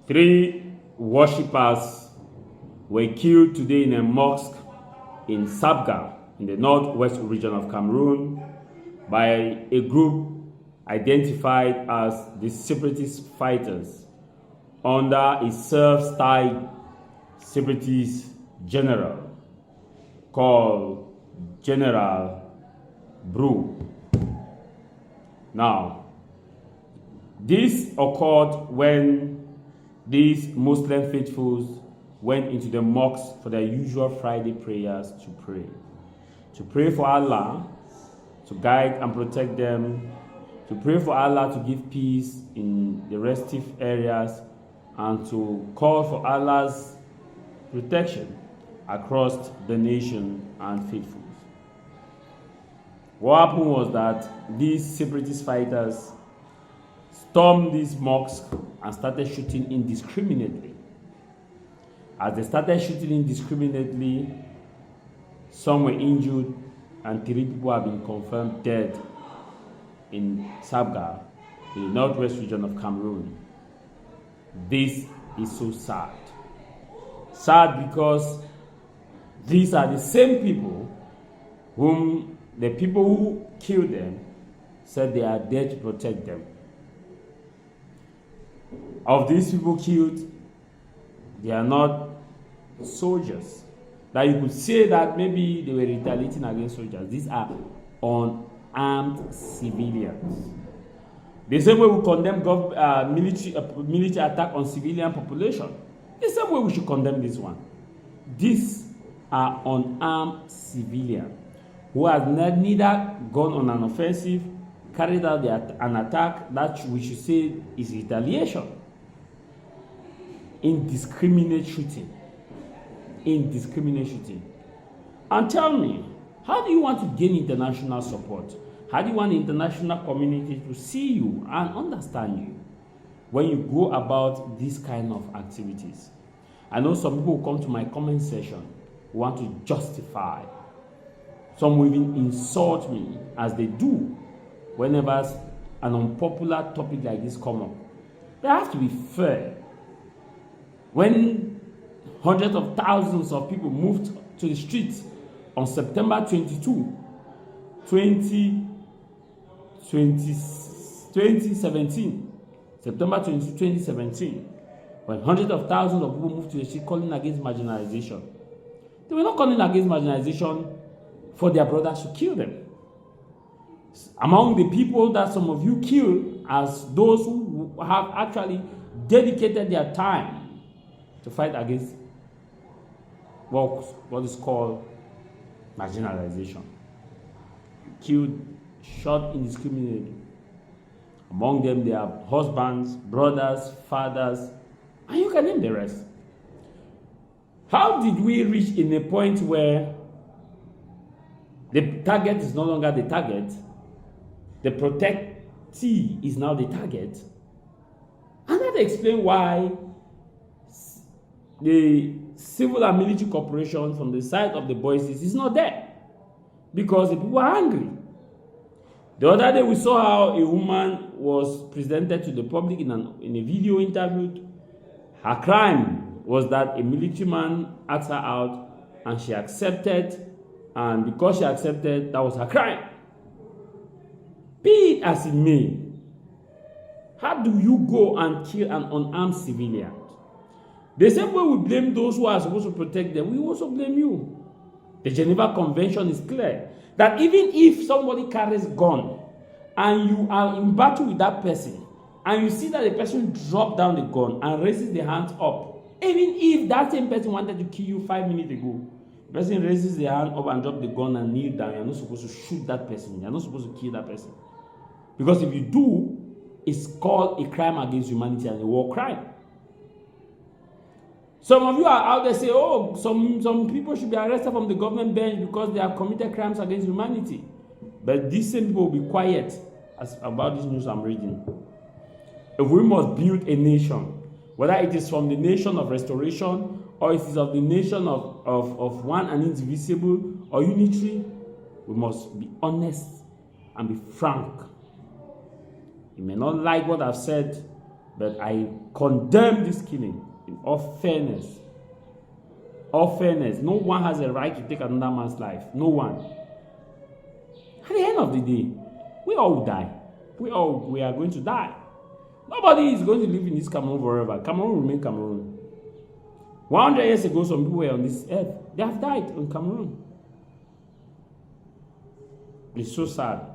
Three worshippers were killed today in a mosque in Sabga, in the northwest region of Cameroon, by a group identified as the separatist fighters under a self-styled separatist general called General Bru. Now, this occurred when these Muslim faithfuls went into the mosque for their usual Friday prayers to pray for Allah to guide and protect them, to pray for Allah to give peace in the restive areas, and to call for Allah's protection across the nation and faithfuls. What happened was that these separatist fighters stormed this mosque and started shooting indiscriminately. As they started shooting indiscriminately, some were injured and 3 people have been confirmed dead in Sabga, in the northwest region of Cameroon. This is so sad. Sad because these are the same people whom the people who killed them said they are there to protect them. Of these people killed, they are not soldiers. That you could say that maybe they were retaliating against soldiers. These are unarmed civilians. The same way we condemn military attack on civilian population, the same way we should condemn this one. These are unarmed civilians who have neither gone on an offensive, carried out an attack that we should say is retaliation. Indiscriminate shooting. And tell me, how do you want to gain international support? How do you want the international community to see you and understand you when you go about these kind of activities? I know some people who come to my comment section who want to justify. Some will even insult me, as they do whenever an unpopular topic like this comes up. They have to be fair. When hundreds of thousands of people moved to the streets on September 22, 2017, September 22, 2017, when hundreds of thousands of people moved to the street calling against marginalization, they were not calling against marginalization for their brothers to kill them. Among the people that some of you killed as those who have actually dedicated their time to fight against what is called marginalization. Killed, shot indiscriminately. Among them, there are husbands, brothers, fathers, and you can name the rest. How did we reach in a point where the target is no longer the target, the protectee is now the target? And that explains why the civil and military cooperation from the side of the voices is not there, because the people are angry. The other day we saw how a woman was presented to the public in a video interview. Her crime was that a military man asked her out and she accepted, and because she accepted, that was her crime. Be it as it may, how do you go and kill an unarmed civilian? The same way we blame those who are supposed to protect them, we also blame you. The Geneva Convention is clear that even if somebody carries a gun and you are in battle with that person and you see that the person drops down the gun and raises the hands up, even if that same person wanted to kill you 5 minutes ago, the person raises the hand up and drops the gun and kneel down, you're not supposed to shoot that person. You're not supposed to kill that person. Because if you do, it's called a crime against humanity and a war crime. Some of you are out there say, oh, some people should be arrested from the government bench because they have committed crimes against humanity. But these same people will be quiet about this news I'm reading. If we must build a nation, whether it is from the nation of restoration or it is of the nation of one and indivisible or unitary, we must be honest and be frank. You may not like what I've said, But I condemn this killing in all fairness. All fairness. No one has a right to take another man's life. No one. At the end of the day, we all will die. We are going to die. Nobody is going to live in this Cameroon forever. Cameroon will remain Cameroon. 100 years ago, some people were on this earth. They have died in Cameroon. It's so sad.